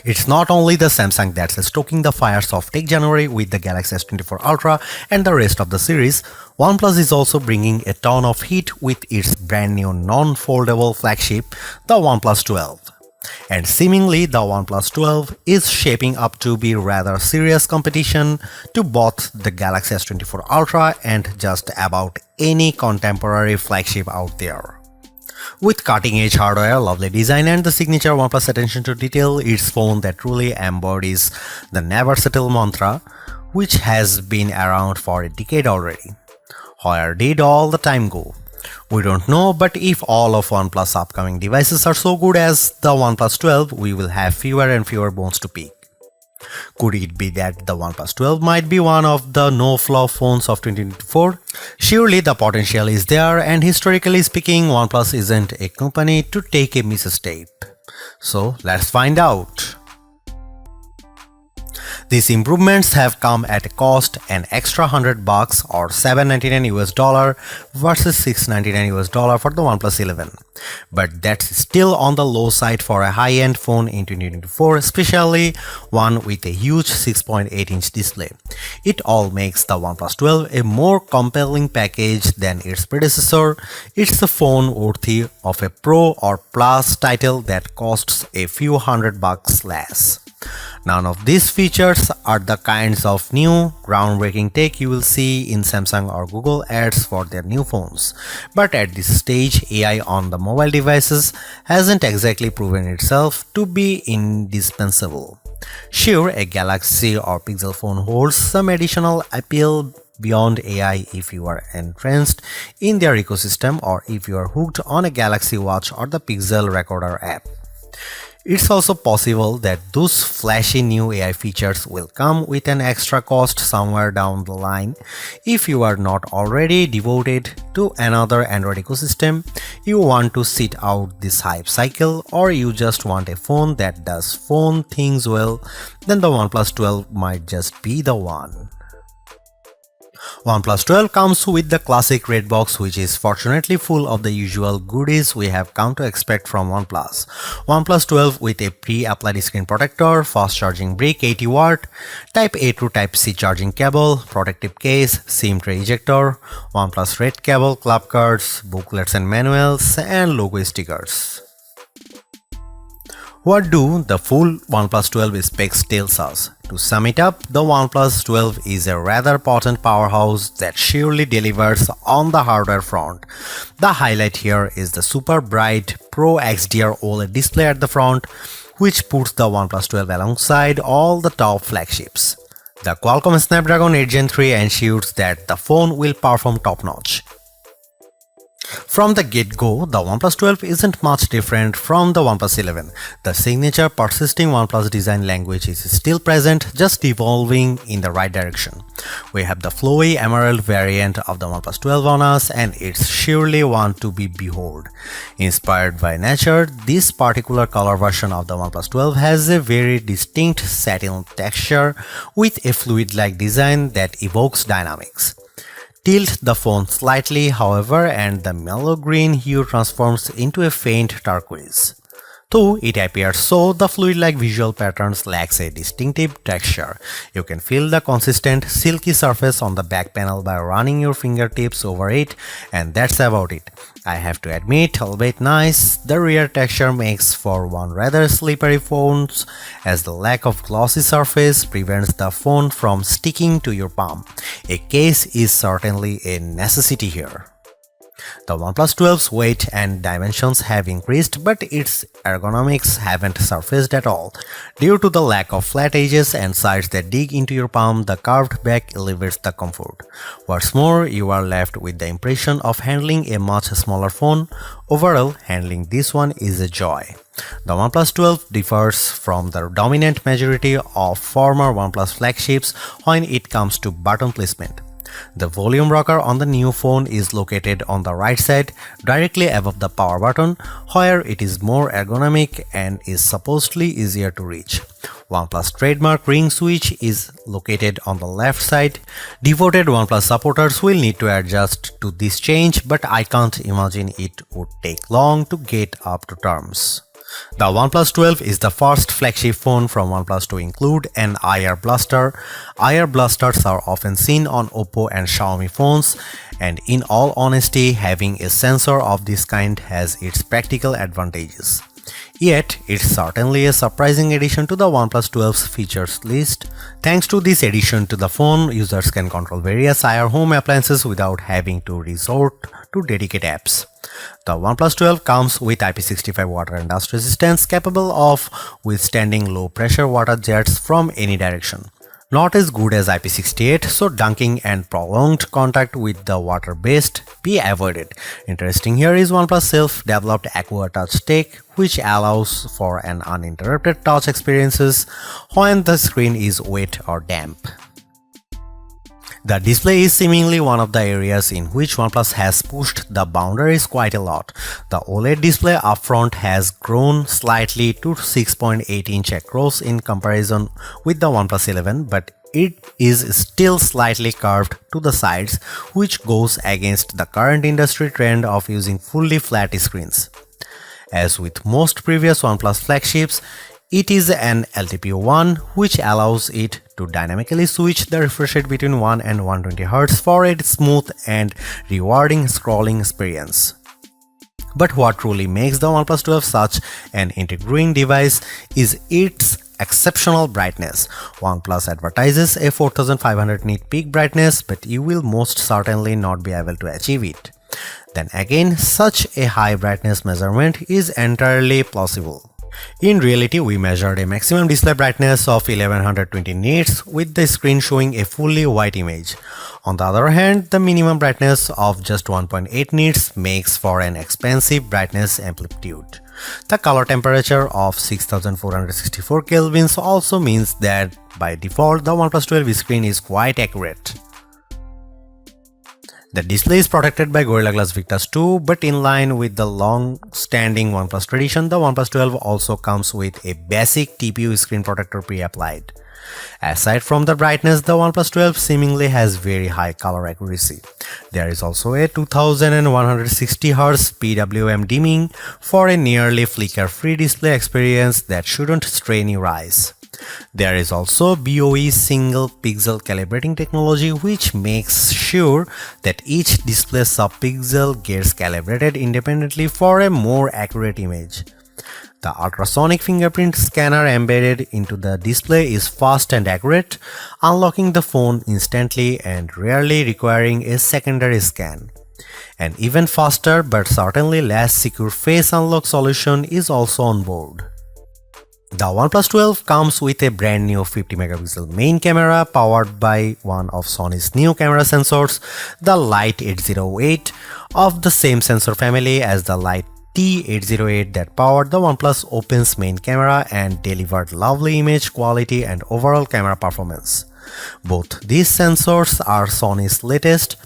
It's not only the Samsung that's stoking the fires of Tech January with the Galaxy S24 Ultra and the rest of the series. OnePlus is also bringing a ton of heat with its brand new non-foldable flagship, the OnePlus 12. And seemingly the OnePlus 12 is shaping up to be rather serious competition to both the Galaxy S24 Ultra and just about any contemporary flagship out there. With cutting-edge hardware, lovely design and the signature OnePlus attention to detail, it's phone that truly embodies the never settle mantra, which has been around for a decade already. Where did all the time go? We don't know, but if all of OnePlus upcoming devices are so good as the OnePlus 12, we will have fewer and fewer bones to pick. Could it be that the OnePlus 12 might be one of the no-flaw phones of 2024? Surely the potential is there, and historically speaking, OnePlus isn't a company to take a misstep. So let's find out. These improvements have come at a cost an extra $100 or $799 versus $699 for the OnePlus 11. But that's still on the low side for a high-end phone in 2024, especially one with a huge 6.8-inch display. It all makes the OnePlus 12 a more compelling package than its predecessor. It's a phone worthy of a Pro or Plus title that costs a few $100 less. None of these features are the kinds of new, groundbreaking tech you will see in Samsung or Google ads for their new phones. But at this stage, AI on the mobile devices hasn't exactly proven itself to be indispensable. Sure, a Galaxy or Pixel phone holds some additional appeal beyond AI if you are entranced in their ecosystem or if you are hooked on a Galaxy Watch or the Pixel Recorder app. It's also possible that those flashy new AI features will come with an extra cost somewhere down the line. If you are not already devoted to another Android ecosystem, you want to sit out this hype cycle, or you just want a phone that does phone things well, then the OnePlus 12 might just be the one. OnePlus 12 comes with the classic red box, which is fortunately full of the usual goodies we have come to expect from OnePlus. OnePlus 12 with a pre-applied screen protector, fast charging brick 80 watt, Type A to Type C charging cable, protective case, SIM tray ejector, OnePlus red cable, club cards, booklets and manuals, and logo stickers. What do the full OnePlus 12 specs tells us? To sum it up, the OnePlus 12 is a rather potent powerhouse that surely delivers on the hardware front. The highlight here is the super bright Pro XDR OLED display at the front, which puts the OnePlus 12 alongside all the top flagships. The Qualcomm Snapdragon 8 Gen 3 ensures that the phone will perform top-notch. From the get-go, the OnePlus 12 isn't much different from the OnePlus 11. The signature persisting OnePlus design language is still present, just evolving in the right direction. We have the flowy emerald variant of the OnePlus 12 on us, and it's surely one to be behold. Inspired by nature, this particular color version of the OnePlus 12 has a very distinct satin texture with a fluid-like design that evokes dynamics. Tilt the phone slightly, however, and the mellow green hue transforms into a faint turquoise. Though it appears so, the fluid-like visual patterns lacks a distinctive texture. You can feel the consistent, silky surface on the back panel by running your fingertips over it, and that's about it. I have to admit, albeit nice, the rear texture makes for one rather slippery phone, as the lack of glossy surface prevents the phone from sticking to your palm. A case is certainly a necessity here. The OnePlus 12's weight and dimensions have increased, but its ergonomics haven't surfaced at all. Due to the lack of flat edges and sides that dig into your palm, the curved back elevates the comfort. What's more, you are left with the impression of handling a much smaller phone. Overall, handling this one is a joy. The OnePlus 12 differs from the dominant majority of former OnePlus flagships when it comes to button placement. The volume rocker on the new phone is located on the right side, directly above the power button, where it is more ergonomic and is supposedly easier to reach. OnePlus trademark ring switch is located on the left side. Devoted OnePlus supporters will need to adjust to this change, but I can't imagine it would take long to get up to terms. The OnePlus 12 is the first flagship phone from OnePlus to include an IR blaster. IR blasters are often seen on Oppo and Xiaomi phones, and in all honesty, having a sensor of this kind has its practical advantages. Yet, it's certainly a surprising addition to the OnePlus 12's features list. Thanks to this addition to the phone, users can control various IR home appliances without having to resort to dedicated apps. The OnePlus 12 comes with IP65 water and dust resistance, capable of withstanding low pressure water jets from any direction. Not as good as IP68, so dunking and prolonged contact with the water best be avoided. Interesting here is OnePlus self-developed Aqua Touch tech, which allows for an uninterrupted touch experiences when the screen is wet or damp. The display is seemingly one of the areas in which OnePlus has pushed the boundaries quite a lot. The OLED display up front has grown slightly to 6.8-inch across in comparison with the OnePlus 11, but it is still slightly curved to the sides, which goes against the current industry trend of using fully flat screens. As with most previous OnePlus flagships, it is an LTPO1, which allows it to dynamically switch the refresh rate between 1 and 120Hz for a smooth and rewarding scrolling experience. But what truly makes the OnePlus 12 such an intriguing device is its exceptional brightness. OnePlus advertises a 4500 nit peak brightness, but you will most certainly not be able to achieve it. Then again, such a high brightness measurement is entirely plausible. In reality, we measured a maximum display brightness of 1120 nits with the screen showing a fully white image. On the other hand, the minimum brightness of just 1.8 nits makes for an expensive brightness amplitude. The color temperature of 6464 kelvins also means that by default the OnePlus 12 screen is quite accurate. The display is protected by Gorilla Glass Victus 2, but in line with the long-standing OnePlus tradition, the OnePlus 12 also comes with a basic TPU screen protector pre-applied. Aside from the brightness, the OnePlus 12 seemingly has very high color accuracy. There is also a 2160Hz PWM dimming for a nearly flicker-free display experience that shouldn't strain your eyes. There is also BOE single pixel calibrating technology, which makes sure that each display subpixel gets calibrated independently for a more accurate image. The ultrasonic fingerprint scanner embedded into the display is fast and accurate, unlocking the phone instantly and rarely requiring a secondary scan. An even faster but certainly less secure face unlock solution is also on board. The OnePlus 12 comes with a brand new 50MP main camera powered by one of Sony's new camera sensors, the Light 808, of the same sensor family as the Light T808 that powered the OnePlus Open's main camera and delivered lovely image quality and overall camera performance. Both these sensors are Sony's latest.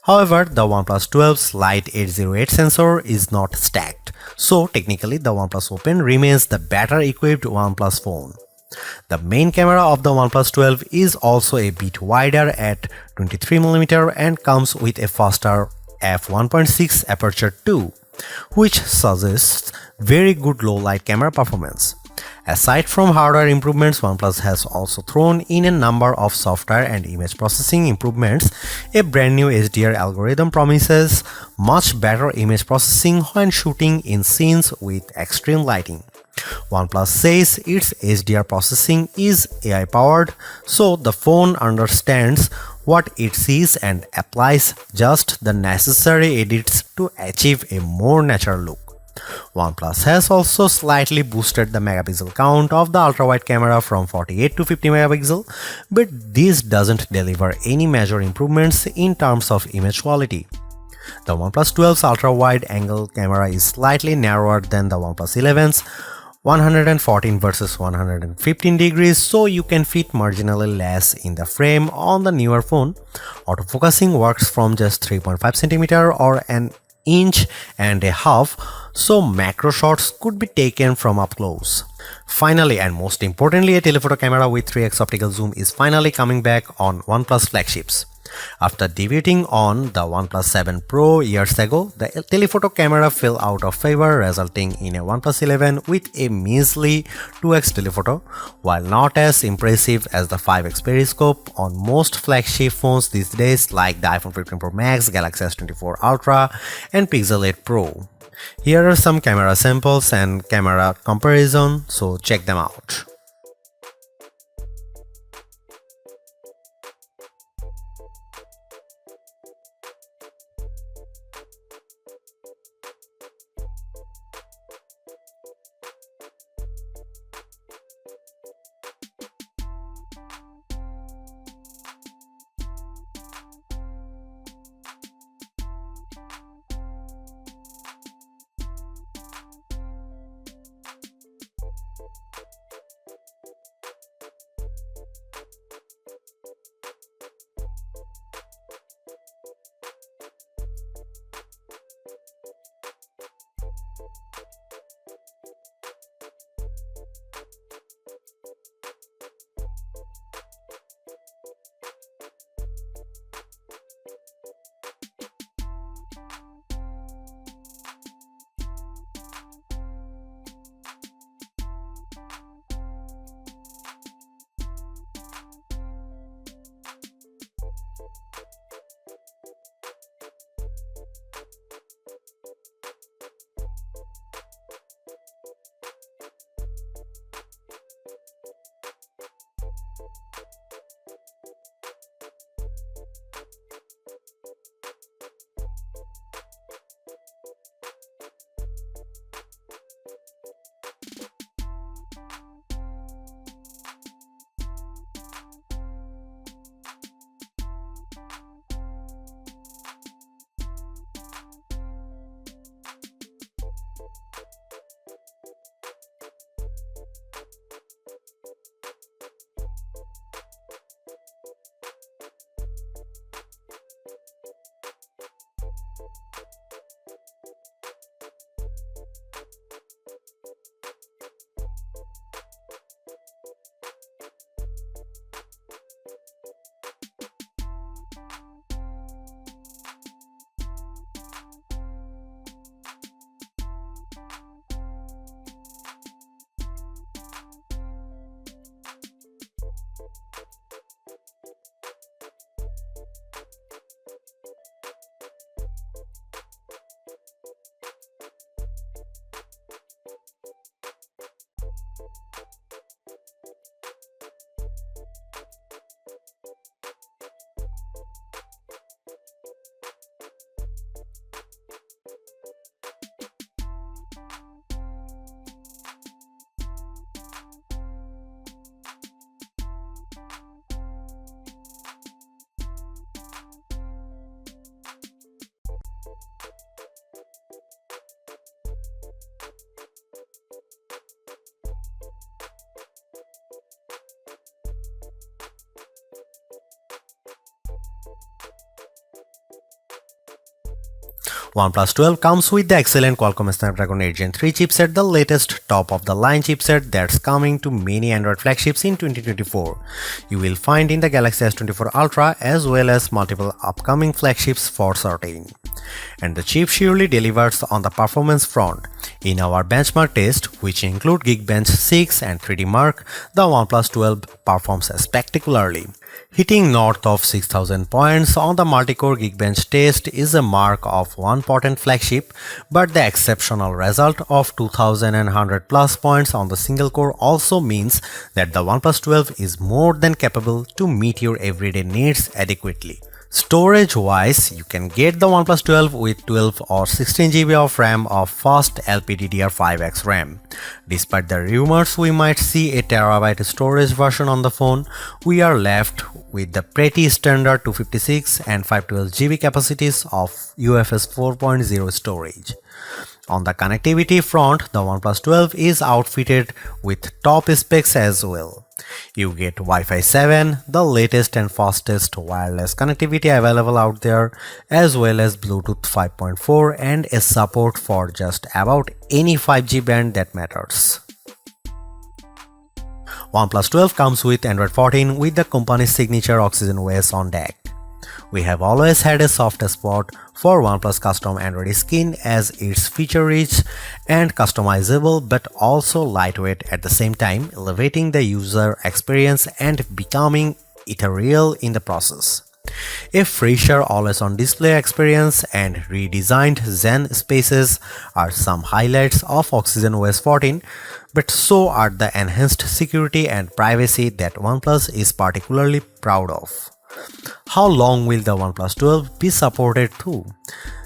However, the OnePlus 12's Light 808 sensor is not stacked, so technically the OnePlus Open remains the better equipped OnePlus phone. The main camera of the OnePlus 12 is also a bit wider at 23mm and comes with a faster f1.6 aperture too, which suggests very good low light camera performance. Aside from hardware improvements, OnePlus has also thrown in a number of software and image processing improvements. A brand new HDR algorithm promises much better image processing when shooting in scenes with extreme lighting. OnePlus says its HDR processing is AI powered, so the phone understands what it sees and applies just the necessary edits to achieve a more natural look. OnePlus has also slightly boosted the megapixel count of the ultra-wide camera from 48 to 50 megapixel, but this doesn't deliver any major improvements in terms of image quality. The OnePlus 12's ultra-wide angle camera is slightly narrower than the OnePlus 11's 114 versus 115 degrees, so you can fit marginally less in the frame on the newer phone. Autofocusing works from just 3.5 cm or an inch and a half, so macro shots could be taken from up close. Finally, and most importantly, a telephoto camera with 3x optical zoom is finally coming back on OnePlus flagships. After debuting on the OnePlus 7 Pro years ago, the telephoto camera fell out of favor, resulting in a OnePlus 11 with a measly 2x telephoto. While not as impressive as the 5x periscope on most flagship phones these days like the iPhone 15 Pro Max, Galaxy S24 Ultra, and Pixel 8 Pro. Here are some camera samples and camera comparison, so check them out. OnePlus 12 comes with the excellent Qualcomm Snapdragon 8 Gen 3 chipset, the latest top-of-the-line chipset that's coming to many Android flagships in 2024. You will find in the Galaxy S24 Ultra as well as multiple upcoming flagships for certain. And the chip surely delivers on the performance front. In our benchmark test, which include Geekbench 6 and 3D Mark, the OnePlus 12 performs spectacularly. Hitting north of 6000 points on the multi-core Geekbench test is a mark of one potent flagship, but the exceptional result of 2100 plus points on the single core also means that the OnePlus 12 is more than capable to meet your everyday needs adequately. Storage-wise, you can get the OnePlus 12 with 12 or 16 GB of RAM of fast LPDDR5X RAM. Despite the rumors we might see a terabyte storage version on the phone, we are left with the pretty standard 256 and 512 GB capacities of UFS 4.0 storage. On the connectivity front, the OnePlus 12 is outfitted with top specs as well. You get Wi-Fi 7, the latest and fastest wireless connectivity available out there, as well as Bluetooth 5.4 and a support for just about any 5G band that matters. OnePlus 12 comes with Android 14 with the company's signature Oxygen OS on deck. We have always had a soft spot for OnePlus custom Android skin as it's feature-rich and customizable but also lightweight at the same time, elevating the user experience and becoming ethereal in the process. A fresher always-on display experience and redesigned Zen spaces are some highlights of OxygenOS 14, but so are the enhanced security and privacy that OnePlus is particularly proud of. How long will the OnePlus 12 be supported too?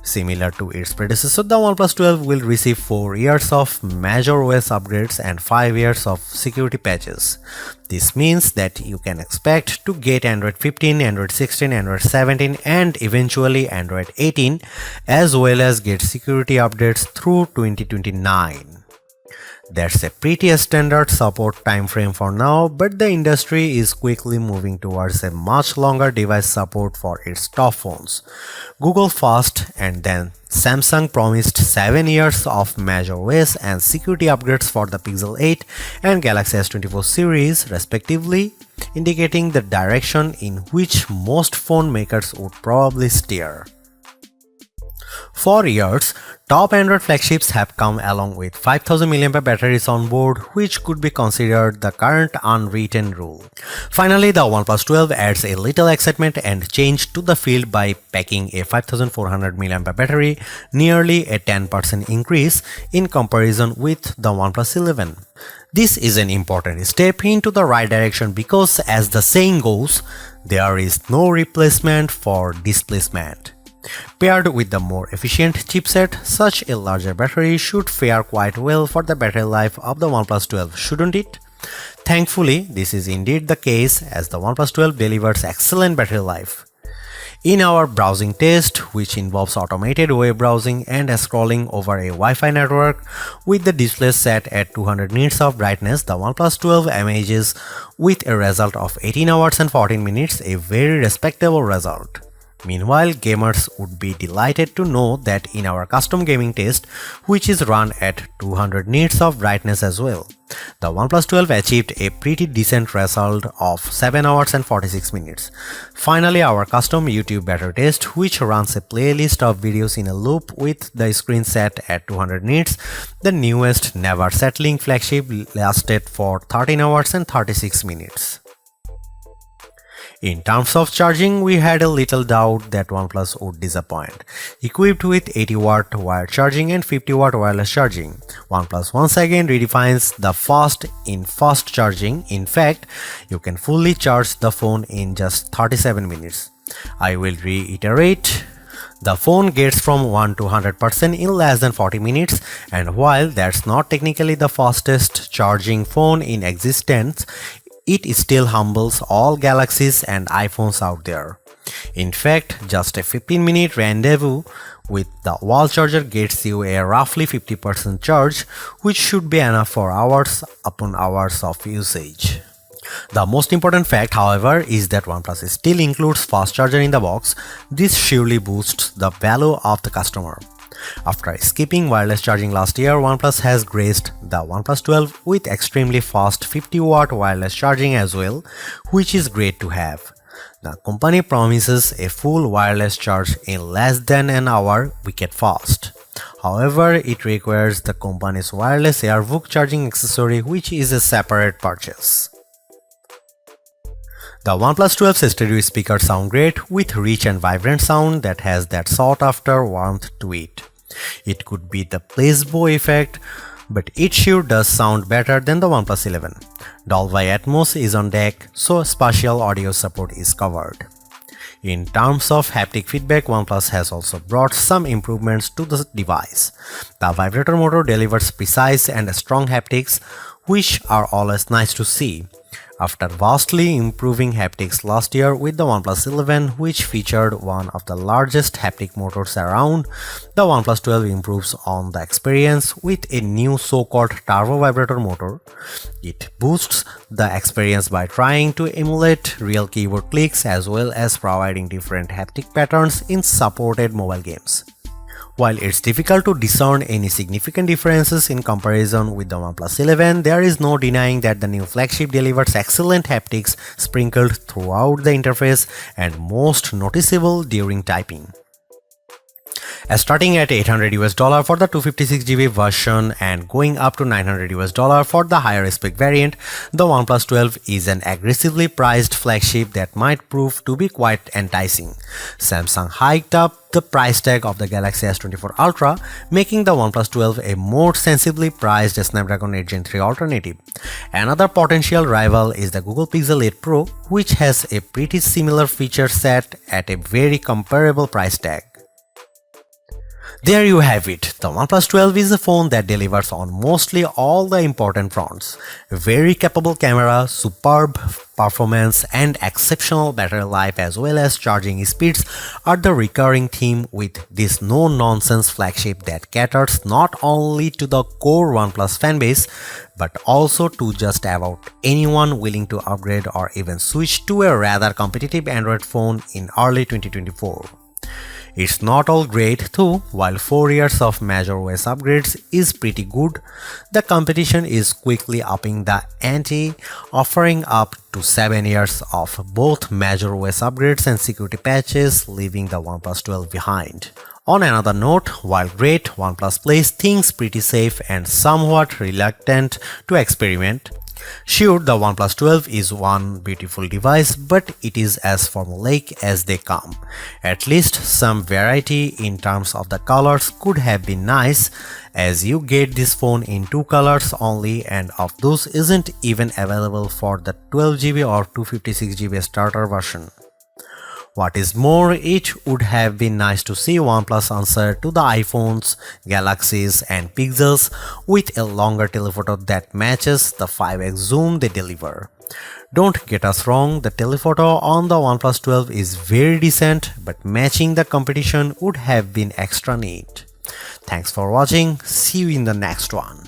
Similar to its predecessor, the OnePlus 12 will receive 4 years of major OS upgrades and 5 years of security patches. This means that you can expect to get Android 15, Android 16, Android 17 and eventually Android 18 as well as get security updates through 2029. That's a pretty standard support timeframe for now, but the industry is quickly moving towards a much longer device support for its top phones. Google first and then Samsung promised 7 years of major OS and security upgrades for the Pixel 8 and Galaxy S24 series respectively, indicating the direction in which most phone makers would probably steer. For years, top Android flagships have come along with 5000 mAh batteries on board, which could be considered the current unwritten rule. Finally, the OnePlus 12 adds a little excitement and change to the field by packing a 5400 mAh battery, nearly a 10% increase in comparison with the OnePlus 11. This is an important step into the right direction because, as the saying goes, there is no replacement for displacement. Paired with the more efficient chipset, such a larger battery should fare quite well for the battery life of the OnePlus 12, shouldn't it? Thankfully, this is indeed the case as the OnePlus 12 delivers excellent battery life. In our browsing test, which involves automated web browsing and scrolling over a Wi-Fi network with the display set at 200 nits of brightness, the OnePlus 12 emerges with a result of 18 hours and 14 minutes, a very respectable result. Meanwhile, gamers would be delighted to know that in our custom gaming test, which is run at 200 nits of brightness as well, the OnePlus 12 achieved a pretty decent result of 7 hours and 46 minutes. Finally, our custom YouTube battery test, which runs a playlist of videos in a loop with the screen set at 200 nits, the newest never settling flagship lasted for 13 hours and 36 minutes. In terms of charging, we had a little doubt that OnePlus would disappoint. Equipped with 80W wired charging and 50W wireless charging, OnePlus once again redefines the fast in fast charging. In fact, you can fully charge the phone in just 37 minutes. I will reiterate. The phone gets from 1 to 100% in less than 40 minutes, and while that's not technically the fastest charging phone in existence, it still humbles all Galaxies and iPhones out there. In fact, just a 15-minute rendezvous with the wall charger gets you a roughly 50% charge, which should be enough for hours upon hours of usage. The most important fact, however, is that OnePlus still includes fast charger in the box. This surely boosts the value of the customer. After skipping wireless charging last year, OnePlus has graced the OnePlus 12 with extremely fast 50W wireless charging as well, which is great to have. The company promises a full wireless charge in less than an hour, wicked fast. However, it requires the company's wireless AirVook charging accessory, which is a separate purchase. The OnePlus 12's stereo speakers sound great with rich and vibrant sound that has that sought-after warmth to it. It could be the placebo effect, but it sure does sound better than the OnePlus 11. Dolby Atmos is on deck, so spatial audio support is covered. In terms of haptic feedback, OnePlus has also brought some improvements to the device. The vibrator motor delivers precise and strong haptics, which are always nice to see. After vastly improving haptics last year with the OnePlus 11, which featured one of the largest haptic motors around, the OnePlus 12 improves on the experience with a new so-called turbo vibrator motor. It boosts the experience by trying to emulate real keyboard clicks as well as providing different haptic patterns in supported mobile games. While it's difficult to discern any significant differences in comparison with the OnePlus 11, there is no denying that the new flagship delivers excellent haptics sprinkled throughout the interface and most noticeable during typing. Starting at $800 for the 256GB version and going up to $900 for the higher spec variant, the OnePlus 12 is an aggressively priced flagship that might prove to be quite enticing. Samsung hiked up the price tag of the Galaxy S24 Ultra, making the OnePlus 12 a more sensibly priced Snapdragon 8 Gen 3 alternative. Another potential rival is the Google Pixel 8 Pro, which has a pretty similar feature set at a very comparable price tag. There you have it. The OnePlus 12 is a phone that delivers on mostly all the important fronts. Very capable camera, superb performance, and exceptional battery life as well as charging speeds are the recurring theme with this no-nonsense flagship that caters not only to the core OnePlus fanbase but also to just about anyone willing to upgrade or even switch to a rather competitive Android phone in early 2024. It's not all great too. While 4 years of major OS upgrades is pretty good, the competition is quickly upping the ante, offering up to 7 years of both major OS upgrades and security patches, leaving the OnePlus 12 behind. On another note, while great, OnePlus plays things pretty safe and somewhat reluctant to experiment. Sure, the OnePlus 12 is one beautiful device, but it is as formulaic as they come. At least some variety in terms of the colors could have been nice, as you get this phone in 2 colors only, and of those isn't even available for the 12GB or 256GB starter version. What is more, it would have been nice to see OnePlus answer to the iPhones, Galaxies and Pixels with a longer telephoto that matches the 5x zoom they deliver. Don't get us wrong, the telephoto on the OnePlus 12 is very decent, but matching the competition would have been extra neat. Thanks for watching, see you in the next one.